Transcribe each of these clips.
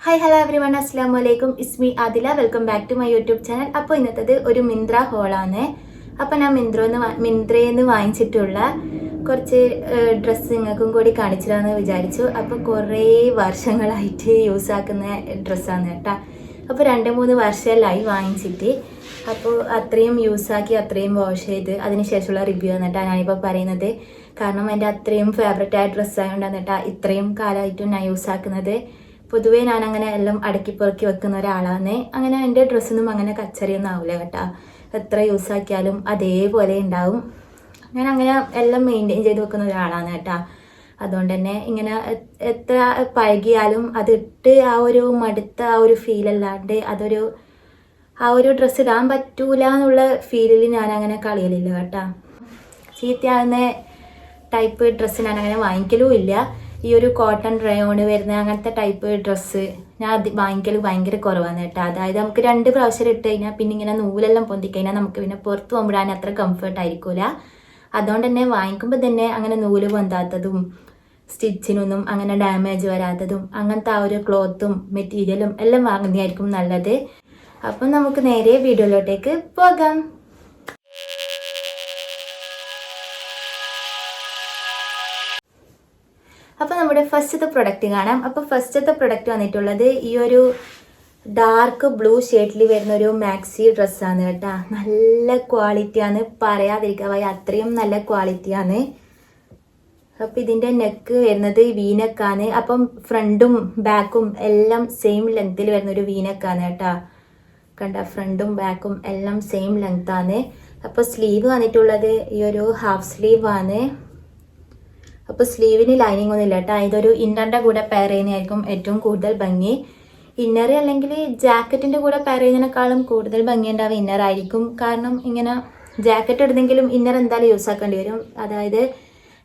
Hi hello everyone, അസ്സലാമു അലൈക്കും. ഇസ്മി Adila. Welcome back to my YouTube channel. അപ്പോൾ ഇന്നത്തേത് ഒരു മിന്ത്ര ഹോളാണ്. അപ്പോൾ ഞാൻ മിന്ത്രയിൽ നിന്ന് വാങ്ങിച്ചിട്ടുള്ള കുറച്ച് ഡ്രസ്സ് നിങ്ങൾക്കും കൂടി കാണിച്ചിടാമെന്ന് വിചാരിച്ചു. അപ്പോൾ കുറേ വർഷങ്ങളായിട്ട് യൂസ് ആക്കുന്ന ഡ്രസ്സാണ് കേട്ടോ. അപ്പോൾ 2-3 വർഷമായി വാങ്ങിച്ചിട്ട്. അപ്പോൾ അത്രയും യൂസാക്കി അത്രയും വാഷ് ചെയ്ത് അതിനുശേഷമുള്ള റിവ്യൂ ആണ് കേട്ടോ ഞാനിപ്പോൾ പറയുന്നത്. കാരണം എൻ്റെ അത്രയും ഫേവററ്റ് ആയ ഡ്രസ്സായതുകൊണ്ടാണ് കേട്ടോ ഇത്രയും കാലമായിട്ടും ഞാൻ യൂസാക്കുന്നത്. പൊതുവേ ഞാൻ അങ്ങനെ എല്ലാം അടുക്കി പെറുക്കി വെക്കുന്ന ഒരാളാണ്. അങ്ങനെ എൻ്റെ ഡ്രസ്സൊന്നും അങ്ങനെ കച്ചറിയൊന്നും ആവില്ല കേട്ടോ. എത്ര യൂസാക്കിയാലും അതേപോലെ ഉണ്ടാവും. ഞാൻ അങ്ങനെ എല്ലാം മെയിൻറ്റെയിൻ ചെയ്ത് വെക്കുന്ന ഒരാളാണ് കേട്ടോ. അതുകൊണ്ട് തന്നെ ഇങ്ങനെ എത്ര പഴകിയാലും അതിട്ട് ആ ഒരു മടുത്ത ആ ഒരു ഫീലല്ലാണ്ട് ആ ഒരു ഡ്രസ്സ് ഇടാൻ പറ്റൂല എന്നുള്ള ഫീലിൽ ഞാൻ അങ്ങനെ കളയലില്ല കേട്ടോ. ചീത്തയാകുന്ന ടൈപ്പ് ഡ്രസ്സ് ഞാൻ അങ്ങനെ വാങ്ങിക്കലും ഇല്ല. ഈ ഒരു കോട്ടൺ റയോണ് വരുന്ന അങ്ങനത്തെ ടൈപ്പ് ഡ്രസ്സ് ഞാൻ വാങ്ങിക്കൽ ഭയങ്കര കുറവാണ് കേട്ടോ. അതായത് നമുക്ക് 2 പ്രാവശ്യം ഇട്ട് കഴിഞ്ഞാൽ പിന്നെ ഇങ്ങനെ നൂലെല്ലാം പൊന്തിക്കഴിഞ്ഞാൽ നമുക്ക് പിന്നെ പുറത്ത് പോകുമ്പോഴാണ് അത്ര കംഫർട്ട് ആയിരിക്കില്ല. അതുകൊണ്ട് തന്നെ വാങ്ങിക്കുമ്പോൾ തന്നെ അങ്ങനെ നൂല് പൊന്താത്തതും സ്റ്റിച്ചിനൊന്നും അങ്ങനെ ഡാമേജ് വരാത്തതും അങ്ങനത്തെ ആ ഒരു ക്ലോത്തും മെറ്റീരിയലും എല്ലാം വാങ്ങുന്നതായിരിക്കും നല്ലത്. അപ്പം നമുക്ക് നേരെ വീഡിയോയിലോട്ടേക്ക് പോകാം. അപ്പോൾ നമ്മുടെ ഫസ്റ്റത്തെ പ്രൊഡക്റ്റ് കാണാം. അപ്പോൾ ഫസ്റ്റത്തെ പ്രൊഡക്റ്റ് വന്നിട്ടുള്ളത് ഈ ഒരു ഡാർക്ക് ബ്ലൂ ഷെയ്ഡിൽ വരുന്ന ഒരു മാക്സി ഡ്രസ്സാണ് കേട്ടോ. നല്ല ക്വാളിറ്റിയാണ്, പറയാതിരിക്കാൻ വയ്യ, അത്രയും നല്ല ക്വാളിറ്റിയാണ്. അപ്പോൾ ഇതിൻ്റെ നെക്ക് വരുന്നത് വീനെക്കാണ്. അപ്പം ഫ്രണ്ടും ബാക്കും എല്ലാം സെയിം ലെങ്ത്തിൽ വരുന്നൊരു വീനെക്കാണ് കേട്ടോ. കണ്ട, ഫ്രണ്ടും ബാക്കും എല്ലാം സെയിം ലെങ്ത്താണ്. അപ്പോൾ സ്ലീവ് വന്നിട്ടുള്ളത് ഈ ഒരു ഹാഫ് സ്ലീവ് ആണ്. അപ്പോൾ സ്ലീവിന് ലൈനിങ് ഒന്നും ഇല്ല കേട്ടോ. ഇതൊരു ഇന്നറിൻ്റെ കൂടെ പെയർ ചെയ്യുന്നതായിരിക്കും ഏറ്റവും കൂടുതൽ ഭംഗി. ഇന്നർ അല്ലെങ്കിൽ ജാക്കറ്റിൻ്റെ കൂടെ പെയർ ചെയ്യുന്നതിനേക്കാളും കൂടുതൽ ഭംഗി ഉണ്ടാവുക ഇന്നർ ആയിരിക്കും. കാരണം ഇങ്ങനെ ജാക്കറ്റ് ഇടുന്നെങ്കിലും ഇന്നർ എന്തായാലും യൂസ് ആക്കേണ്ടി വരും. അതായത്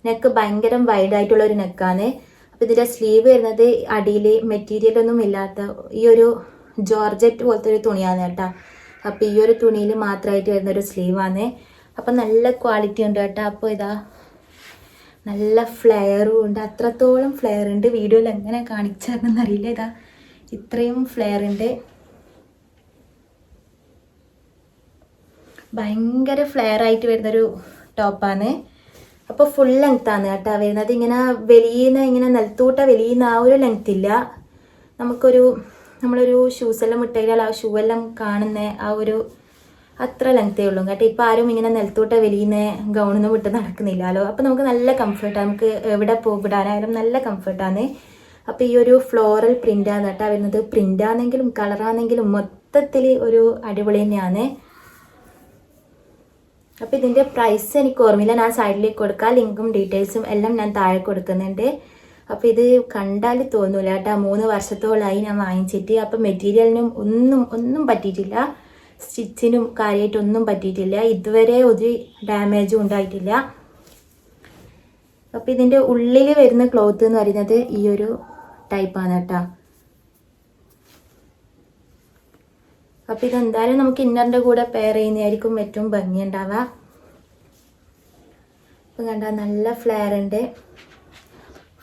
നെക്ക് ഭയങ്കര വൈഡായിട്ടുള്ള ഒരു നെക്കാണ്. അപ്പോൾ ഇതിൻ്റെ സ്ലീവ് വരുന്നത് അടിയിൽ മെറ്റീരിയൽ ഒന്നും ഇല്ലാത്ത ഈ ഒരു ജോർജറ്റ് പോലത്തെ ഒരു തുണിയാണ് കേട്ടോ. അപ്പോൾ ഈ ഒരു തുണിയിൽ മാത്രമായിട്ട് വരുന്നൊരു സ്ലീവാണ്. അപ്പം നല്ല ക്വാളിറ്റി ഉണ്ട് കേട്ടോ. അപ്പോൾ ഇതാ നല്ല ഫ്ലെയറും ഉണ്ട്, അത്രത്തോളം ഫ്ലെയർ ഉണ്ട്. വീഡിയോയിൽ എങ്ങനെ കാണിച്ചാണെന്നറിയില്ല. ഇതാ ഇത്രയും ഫ്ലെയർ ഉണ്ട്, ഭയങ്കര ഫ്ലെയർ ആയിട്ട് വരുന്നൊരു ടോപ്പാണ്. അപ്പോൾ ഫുൾ ലെങ്ത്താണ് കേട്ടോ വരുന്നത്. ഇങ്ങനെ ഇങ്ങനെ നിലത്തൂട്ട വലിയുന്ന ആ ഒരു ലെങ്ത് ഇല്ല. നമ്മളൊരു ഷൂസെല്ലാം ഇട്ട് കഴിഞ്ഞാൽ ആ ഷൂ എല്ലാം കാണുന്ന ആ ഒരു അത്ര ലെങ്ത്തേ ഉള്ളൂ കേട്ടോ. ഇപ്പോൾ ആരും ഇങ്ങനെ നിലത്തൂട്ട വലിയുന്ന ഗൗണൊന്നും വിട്ട് നടക്കുന്നില്ലല്ലോ. അപ്പോൾ നമുക്ക് നല്ല കംഫർട്ടാണ്, നമുക്ക് എവിടെ പോകിടാനായാലും നല്ല കംഫർട്ടാണ്. അപ്പോൾ ഈ ഒരു ഫ്ലോറൽ പ്രിൻ്റാണ് കേട്ടോ വരുന്നത്. പ്രിൻ്റാണെങ്കിലും കളറാണെങ്കിലും മൊത്തത്തിൽ ഒരു അടിപൊളി തന്നെയാണ്. അപ്പോൾ ഇതിൻ്റെ പ്രൈസ് എനിക്ക് ഓർമ്മയില്ല, ഞാൻ സൈഡിലേക്ക് കൊടുക്കാം. ലിങ്കും ഡീറ്റെയിൽസും എല്ലാം ഞാൻ താഴെ കൊടുക്കുന്നുണ്ട്. അപ്പോൾ ഇത് കണ്ടാൽ തോന്നൂല കേട്ടോ. 3 വർഷത്തോളമായി ഞാൻ വാങ്ങിച്ചിട്ട്. അപ്പോൾ മെറ്റീരിയലിനും ഒന്നും പറ്റിയിട്ടില്ല, സ്റ്റിച്ചിനും കാര്യമായിട്ടൊന്നും പറ്റിയിട്ടില്ല. ഇതുവരെ ഒരു ഡാമേജും ഉണ്ടായിട്ടില്ല. അപ്പോൾ ഇതിൻ്റെ ഉള്ളിൽ വരുന്ന ക്ലോത്ത് എന്ന് പറയുന്നത് ഈ ഒരു ടൈപ്പാണ് കേട്ടോ. അപ്പോൾ ഇതെന്തായാലും നമുക്ക് ഇന്നറിൻ്റെ കൂടെ പെയർ ചെയ്യുന്നതായിരിക്കും ഏറ്റവും ഭംഗി ഉണ്ടാവുക. അപ്പം കണ്ട, നല്ല ഫ്ലെയർ ഉണ്ട്.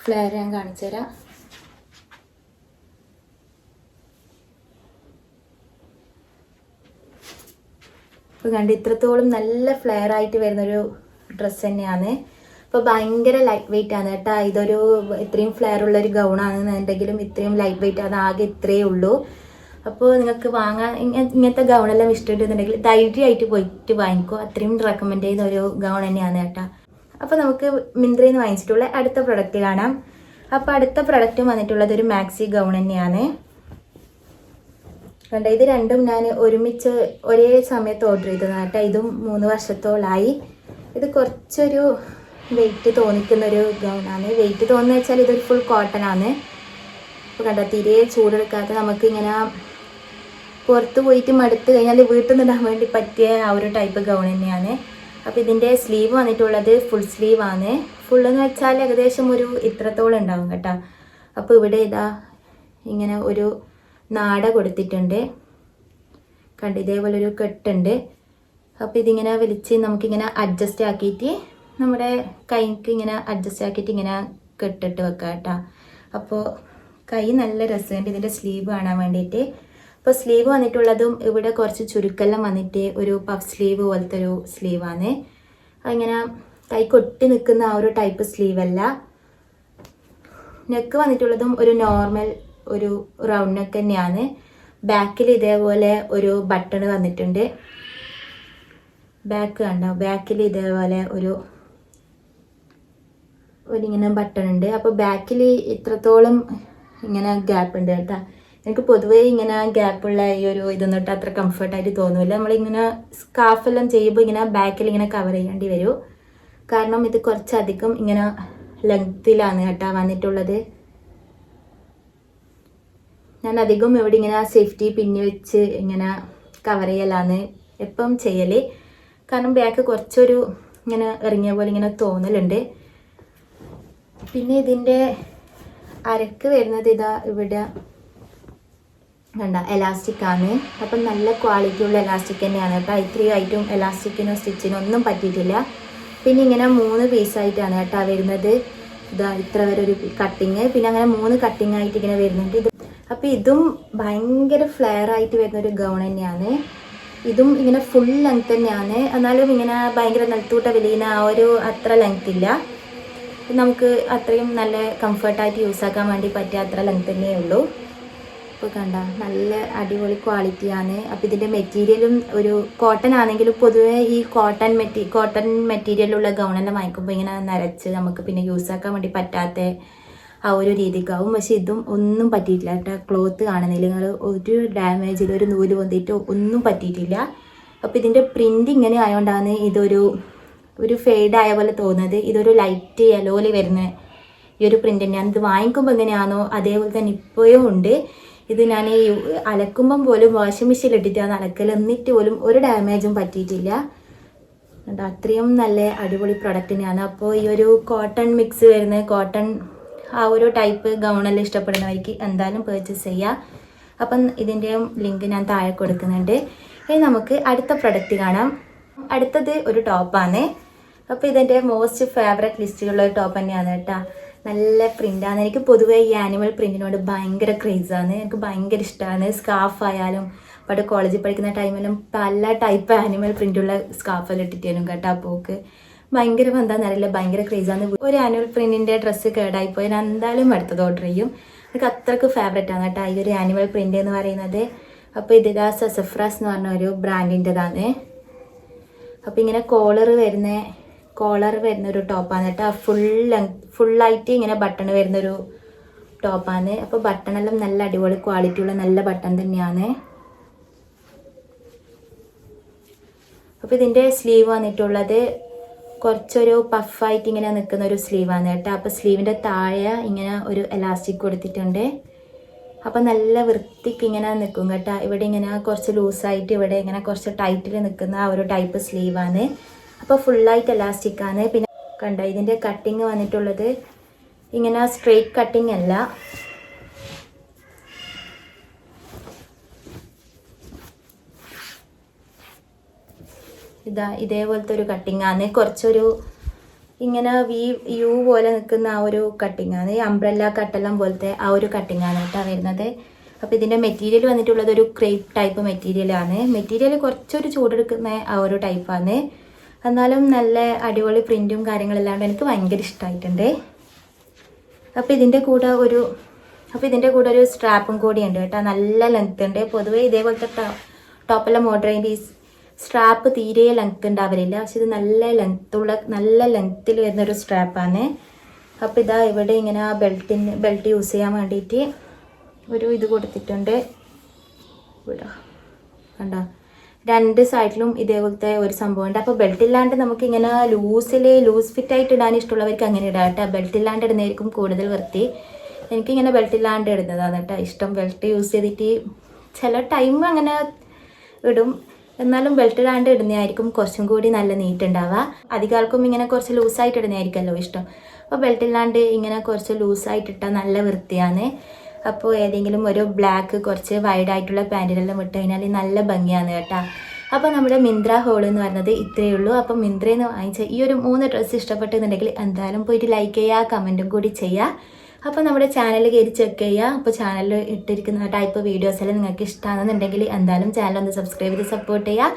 ഫ്ലെയർ ഞാൻ കാണിച്ചു തരാം. ഇപ്പോൾ കണ്ട് ഇത്രത്തോളം നല്ല ഫ്ലെയർ ആയിട്ട് വരുന്നൊരു ഡ്രസ്സ് തന്നെയാണ്. അപ്പോൾ ഭയങ്കര ലൈറ്റ് വെയിറ്റ് ആണ് കേട്ടോ. ഇത്രയും ഫ്ലെയർ ഉള്ളൊരു ഗൗണാണെന്നുണ്ടെങ്കിലും ഇത്രയും ലൈറ്റ് വെയിറ്റ് ആണ്, ആകെ ഇത്രയേ ഉള്ളൂ. അപ്പോൾ നിങ്ങൾക്ക് വാങ്ങാൻ ഇങ്ങനത്തെ ഗൗണെല്ലാം ഇഷ്ടമുണ്ടെന്നുണ്ടെങ്കിൽ ധൈര്യമായിട്ട് പോയിട്ട് വാങ്ങിക്കോ. അത്രയും റെക്കമെൻഡ് ചെയ്യുന്ന ഒരു ഗൗൺ തന്നെയാണ് കേട്ടോ. അപ്പോൾ നമുക്ക് മിന്ത്രയിൽ നിന്ന് വാങ്ങിച്ചിട്ടുള്ള അടുത്ത പ്രൊഡക്റ്റ് കാണാം. അപ്പോൾ അടുത്ത പ്രൊഡക്റ്റ് വന്നിട്ടുള്ളത് ഒരു മാക്സി ഗൗൺ തന്നെയാണ്. കണ്ട, ഇത് രണ്ടും ഞാൻ ഒരുമിച്ച് ഒരേ സമയത്ത് ഓർഡർ ചെയ്തതാണ് കേട്ടോ. ഇതും 3 വർഷത്തോളമായി. ഇത് കുറച്ചൊരു വെയിറ്റ് തോന്നിക്കുന്നൊരു ഗൗണാണ്. വെയിറ്റ് തോന്നുന്നത് വെച്ചാൽ ഇതൊരു ഫുൾ കോട്ടൺ ആണ്. അപ്പോൾ കണ്ട, തീരെ ചൂടെടുക്കാത്ത നമുക്കിങ്ങനെ പുറത്ത് പോയിട്ട് മടുത്ത് കഴിഞ്ഞാൽ വീട്ടിൽ നിന്നിടാൻ വേണ്ടി പറ്റിയ ആ ഒരു ടൈപ്പ് ഗൗൺ തന്നെയാണ്. അപ്പോൾ ഇതിൻ്റെ സ്ലീവ് വന്നിട്ടുള്ളത് ഫുൾ സ്ലീവ് ആണ്. ഫുള്ളെന്ന് വെച്ചാൽ ഏകദേശം ഒരു ഇത്രത്തോളം ഉണ്ടാവും കേട്ടോ. അപ്പോൾ ഇവിടെ ഇതാ ഇങ്ങനെ ഒരു നാട കൊടുത്തിട്ടുണ്ട്. കണ്ട്, ഇതേപോലെ ഒരു കെട്ടുണ്ട്. അപ്പോൾ ഇതിങ്ങനെ വലിച്ച് നമുക്കിങ്ങനെ അഡ്ജസ്റ്റ് ആക്കിയിട്ട് നമ്മുടെ കൈക്ക് ഇങ്ങനെ അഡ്ജസ്റ്റ് ആക്കിയിട്ട് ഇങ്ങനെ കെട്ടിട്ട് വെക്കാം കേട്ടോ. അപ്പോൾ കൈ നല്ല രസമുണ്ട് ഇതിൻ്റെ സ്ലീവ് കാണാൻ വേണ്ടിയിട്ട്. അപ്പോൾ സ്ലീവ് വന്നിട്ടുള്ളതും ഇവിടെ കുറച്ച് ചുരുക്കെല്ലാം വന്നിട്ട് ഒരു പഫ് സ്ലീവ് പോലത്തെ ഒരു സ്ലീവാണ്. അങ്ങനെ കൈ കൊട്ടി നിൽക്കുന്ന ആ ഒരു ടൈപ്പ് സ്ലീവ് അല്ല. നെക്ക് വന്നിട്ടുള്ളതും ഒരു നോർമൽ ഒരു റൗണ്ട് നെക്ക് തന്നെയാണ്. ബാക്കിൽ ഇതേപോലെ ഒരു ബട്ടൺ വന്നിട്ടുണ്ട്. ബാക്ക് കണ്ടോ, ബാക്കിൽ ഇതേപോലെ ഒരിങ്ങനെ ബട്ടൺ ഉണ്ട്. അപ്പോൾ ബാക്കിൽ ഇത്രത്തോളം ഇങ്ങനെ ഗ്യാപ്പ് ഉണ്ട് കേട്ടോ. എനിക്ക് പൊതുവേ ഇങ്ങനെ ഗ്യാപ്പുള്ള ഈ ഒരു ഇതൊന്നിട്ട് അത്ര കംഫർട്ടായിട്ട് തോന്നില്ല. നമ്മളിങ്ങനെ സ്കാർഫെല്ലാം ചെയ്യുമ്പോൾ ഇങ്ങനെ ബാക്കിൽ ഇങ്ങനെ കവർ ചെയ്യേണ്ടി വരും. കാരണം ഇത് കുറച്ചധികം ഇങ്ങനെ ലെങ്ത്തിലാണ് കേട്ടോ വന്നിട്ടുള്ളത്. ഞാൻ അധികം ഇവിടെ ഇങ്ങനെ സേഫ്റ്റി പിന്നി വെച്ച് ഇങ്ങനെ കവർ ചെയ്യലാണ് എപ്പം ചെയ്യൽ. കാരണം ബാക്ക് കുറച്ചൊരു ഇങ്ങനെ ഇറങ്ങിയ പോലെ ഇങ്ങനെ തോന്നലുണ്ട്. പിന്നെ ഇതിൻ്റെ അരക്ക് വരുന്നത് ഇതാ ഇവിടെ കണ്ട എലാസ്റ്റിക് ആണ്. അപ്പം നല്ല ക്വാളിറ്റി ഉള്ള എലാസ്റ്റിക് തന്നെയാണ് കേട്ടോ. ഇത്രയും ആയിട്ടും എലാസ്റ്റിക്കിനോ സ്റ്റിച്ചിനോ ഒന്നും പറ്റിയിട്ടില്ല. പിന്നെ ഇങ്ങനെ 3 പീസായിട്ടാണ് കേട്ടോ വരുന്നത്. ഇതാ ഇത്ര വരെ ഒരു കട്ടിങ്, പിന്നെ അങ്ങനെ 3 കട്ടിങ് ആയിട്ട് ഇങ്ങനെ വരുന്നുണ്ട്. അപ്പോൾ ഇതും ഭയങ്കര ഫ്ലെയർ ആയിട്ട് വരുന്ന ഒരു ഗൗൺ തന്നെയാണ്. ഇതും ഇങ്ങനെ ഫുൾ ലെങ്ത് തന്നെയാണ്. എന്നാലും ഇങ്ങനെ ഭയങ്കര നെൽത്തൂട്ട വലിയ ആ ഒരു അത്ര ലെങ്ത് ഇല്ല. നമുക്ക് അത്രയും നല്ല കംഫർട്ടായിട്ട് യൂസ് ആക്കാൻ വേണ്ടി പറ്റിയ അത്ര ലെങ്ത് തന്നെയേ ഉള്ളൂ. ഇപ്പോൾ കണ്ട നല്ല അടിപൊളി ക്വാളിറ്റിയാണ്. അപ്പോൾ ഇതിൻ്റെ മെറ്റീരിയലും ഒരു കോട്ടൺ ആണെങ്കിലും പൊതുവേ ഈ കോട്ടൺ മെറ്റീരിയലുള്ള ഗൗണെല്ലാം വാങ്ങിക്കുമ്പോൾ ഇങ്ങനെ നരച്ച് നമുക്ക് പിന്നെ യൂസ് ആക്കാൻ വേണ്ടി പറ്റാത്ത ആ ഒരു രീതിക്കാവും. പക്ഷെ ഇതും ഒന്നും പറ്റിയിട്ടില്ല കേട്ടോ. ക്ലോത്ത് കാണുന്നില്ല നിങ്ങൾ, ഒരു ഡാമേജിൽ ഒരു നൂല് പൊന്തിയിട്ടോ ഒന്നും പറ്റിയിട്ടില്ല. അപ്പോൾ ഇതിൻ്റെ പ്രിൻ്റ് ഇങ്ങനെ ആയതുകൊണ്ടാണ് ഒരു ഫെയ്ഡായ പോലെ തോന്നുന്നത്. ഇതൊരു ലൈറ്റ് യെല്ലോയിൽ വരുന്ന ഈ ഒരു പ്രിൻ്റ് തന്നെയാണ്. ഇത് വാങ്ങിക്കുമ്പോൾ എങ്ങനെയാണോ അതേപോലെ തന്നെ ഇപ്പോഴും ഉണ്ട്. ഇത് ഞാൻ അലക്കുമ്പം പോലും വാഷിംഗ് മെഷീനിൽ ഇട്ടിട്ടാണ് അലക്കൽ, എന്നിട്ട് പോലും ഒരു ഡാമേജും പറ്റിയിട്ടില്ല. അത്രയും നല്ല അടിപൊളി പ്രൊഡക്റ്റ് തന്നെയാണ്. അപ്പോൾ ഈ ഒരു കോട്ടൺ മിക്സ് വരുന്ന കോട്ടൺ ആ ഒരു ടൈപ്പ് ഗൗണെല്ലാം ഇഷ്ടപ്പെടുന്നവർക്ക് എന്തായാലും പർച്ചേസ് ചെയ്യുക. അപ്പം ഇതിൻ്റെയും ലിങ്ക് ഞാൻ താഴെ കൊടുക്കുന്നുണ്ട്. ഇനി നമുക്ക് അടുത്ത പ്രൊഡക്റ്റ് കാണാം. അടുത്തത് ഒരു ടോപ്പാണ്. അപ്പോൾ ഇതെൻ്റെ മോസ്റ്റ് ഫേവറേറ്റ് ലിസ്റ്റിലുള്ള ഒരു ടോപ്പ് തന്നെയാണ് കേട്ടോ. നല്ല പ്രിൻ്റാണ്. എനിക്ക് പൊതുവേ ഈ ആനിമൽ പ്രിൻറ്റിനോട് ഭയങ്കര ക്രേസാണ്. എനിക്ക് ഭയങ്കര ഇഷ്ടമാണ്. സ്കാർഫ് ആയാലും അവിടെ കോളേജിൽ പഠിക്കുന്ന ടൈമിലും പല ടൈപ്പ് ആനിമൽ പ്രിൻ്റുള്ള സ്കാർഫെല്ലാം ഇട്ടിട്ടേനും കേട്ടോ. പോക്ക് ഭയങ്കര എന്താണെന്നറിയില്ല, ഭയങ്കര ക്രേസാണ്. ഒരു ആനുവൽ പ്രിൻറ്റിൻ്റെ ഡ്രസ്സ് കേടായിപ്പോയി ഞാൻ എന്തായാലും അടുത്തത് ഓർഡർ ചെയ്യും. എനിക്ക് അത്രയ്ക്ക് ഫേവറേറ്റ് ആണ് കേട്ടോ ഈ ഒരു ആനിമൽ പ്രിൻ്റ് എന്ന് പറയുന്നത്. അപ്പോൾ ഇതിതാ സസഫ്രാസ് എന്ന് പറഞ്ഞ ഒരു ബ്രാൻഡിൻ്റെതാണ്. അപ്പോൾ ഇങ്ങനെ കോളർ വരുന്ന ഒരു ടോപ്പാണ് കേട്ടോ. ഫുള്ളായിട്ട് ഇങ്ങനെ ബട്ടൺ വരുന്നൊരു ടോപ്പാണ്. അപ്പോൾ ബട്ടണെല്ലാം നല്ല അടിപൊളി ക്വാളിറ്റിയുള്ള നല്ല ബട്ടൺ തന്നെയാണ്. അപ്പോൾ ഇതിൻ്റെ സ്ലീവ് വന്നിട്ടുള്ളത് കുറച്ചൊരു പഫായിട്ട് ഇങ്ങനെ നിൽക്കുന്ന ഒരു സ്ലീവാണ് കേട്ടോ. അപ്പോൾ സ്ലീവിൻ്റെ താഴെ ഇങ്ങനെ ഒരു എലാസ്റ്റിക് കൊടുത്തിട്ടുണ്ട്. അപ്പോൾ നല്ല വൃത്തിക്ക് ഇങ്ങനെ നിൽക്കും കേട്ടോ. ഇവിടെ ഇങ്ങനെ കുറച്ച് ലൂസായിട്ട് ഇവിടെ ഇങ്ങനെ കുറച്ച് ടൈറ്റിൽ നിൽക്കുന്ന ആ ഒരു ടൈപ്പ് സ്ലീവാണ്. അപ്പോൾ ഫുള്ളായിട്ട് എലാസ്റ്റിക്കാണ്. പിന്നെ കണ്ടോ ഇതിൻ്റെ കട്ടിങ് വന്നിട്ടുള്ളത് ഇങ്ങനെ സ്ട്രെയിറ്റ് കട്ടിങ് അല്ല, ഇതേപോലത്തെ ഒരു കട്ടിങ് ആണ്. കുറച്ചൊരു ഇങ്ങനെ യു പോലെ നിൽക്കുന്ന ആ ഒരു കട്ടിങ് ആണ്. ഈ അംബ്രല്ല കട്ടെല്ലാം പോലത്തെ ആ ഒരു കട്ടിങ് ആണ് കേട്ടോ വരുന്നത്. അപ്പോൾ ഇതിൻ്റെ മെറ്റീരിയൽ വന്നിട്ടുള്ളത് ഒരു ക്രേപ്പ് ടൈപ്പ് മെറ്റീരിയലാണ്. മെറ്റീരിയൽ കുറച്ചൊരു ചൂടെടുക്കുന്ന ആ ഒരു ടൈപ്പാണ്. എന്നാലും നല്ല അടിപൊളി പ്രിൻറ്റും കാര്യങ്ങളെല്ലാം എനിക്ക് ഭയങ്കര ഇഷ്ടമായിട്ടുണ്ട്. അപ്പോൾ ഇതിൻ്റെ കൂടെ ഒരു സ്ട്രാപ്പും കൂടി ഉണ്ട് കേട്ടോ. നല്ല ലെങ്ത് ഉണ്ട്. പൊതുവേ ഇതേപോലത്തെ ടോപ്പെല്ലാം ഓർഡർ ചെയ്യുമ്പോൾ ഈ സ്ട്രാപ്പ് തീരെ ലെങ്ത് ഉണ്ടാവലില്ല. പക്ഷെ ഇത് നല്ല ലെങ്ത്തിൽ വരുന്നൊരു സ്ട്രാപ്പാണ്. അപ്പോൾ ഇതാ ഇവിടെ ഇങ്ങനെ ബെൽറ്റ് യൂസ് ചെയ്യാൻ വേണ്ടിയിട്ട് ഒരു ഇത് കൊടുത്തിട്ടുണ്ട്. ഇവിടെ കണ്ടോ രണ്ട് സൈഡിലും ഇതേപോലത്തെ ഒരു സംഭവമുണ്ട്. അപ്പോൾ ബെൽറ്റ് ഇല്ലാണ്ട് നമുക്കിങ്ങനെ ലൂസ് ഫിറ്റായിട്ട് ഇടാൻ ഇഷ്ടമുള്ളവർക്ക് അങ്ങനെ ഇടാം കേട്ടോ. ബെൽറ്റ് ഇല്ലാണ്ട് ഇടുന്നതായിരിക്കും കൂടുതൽ വൃത്തി. എനിക്കിങ്ങനെ ബെൽറ്റ് ഇല്ലാണ്ട് ഇടുന്നതാണ് കേട്ടോ ഇഷ്ടം. ബെൽറ്റ് യൂസ് ചെയ്തിട്ട് ചില ടൈം അങ്ങനെ ഇടും, എന്നാലും ബെൽറ്റ് ഇടാണ്ട് ഇടുന്നതായിരിക്കും കുറച്ചും കൂടി നല്ല നീറ്റുണ്ടാവുക. അധികം ആൾക്കും ഇങ്ങനെ കുറച്ച് ലൂസായിട്ട് ഇടുന്നതായിരിക്കുമല്ലോ ഇഷ്ടം. അപ്പോൾ ബെൽറ്റ് ഇല്ലാണ്ട് ഇങ്ങനെ കുറച്ച് ലൂസായിട്ട് ഇട്ടാൽ നല്ല വൃത്തിയാണ്. അപ്പോൾ ഏതെങ്കിലും ഒരു ബ്ലാക്ക് കുറച്ച് വൈഡായിട്ടുള്ള പാൻറ്റിലെല്ലാം ഇട്ട് കഴിഞ്ഞാൽ നല്ല ഭംഗിയാണ് കേട്ടോ. അപ്പോൾ നമ്മുടെ മിന്ത്ര ഹോൾ എന്ന് പറയുന്നത് ഇത്രയേ ഉള്ളൂ. അപ്പോൾ മിന്ത്രയിൽ നിന്ന് വാങ്ങിച്ച ഈ ഒരു 3 ഡ്രസ്സ് ഇഷ്ടപ്പെട്ടെന്നുണ്ടെങ്കിൽ എന്തായാലും പോയിട്ട് ലൈക്ക് ചെയ്യുക, കമൻറ്റും കൂടി ചെയ്യുക. അപ്പോൾ നമ്മുടെ ചാനൽ കയറി ചെക്ക് ചെയ്യുക. അപ്പോൾ ചാനലിൽ ഇട്ടിരിക്കുന്ന ടൈപ്പ് വീഡിയോസ് എല്ലാം നിങ്ങൾക്ക് ഇഷ്ടമാണെന്നുണ്ടെങ്കിൽ എന്തായാലും ചാനൽ ഒന്ന് സബ്സ്ക്രൈബ് ചെയ്ത് സപ്പോർട്ട് ചെയ്യുക.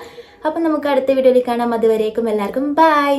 അപ്പോൾ നമുക്ക് അടുത്ത വീഡിയോയിൽ കാണാം. അതുവരേക്കും എല്ലാവർക്കും ബൈ.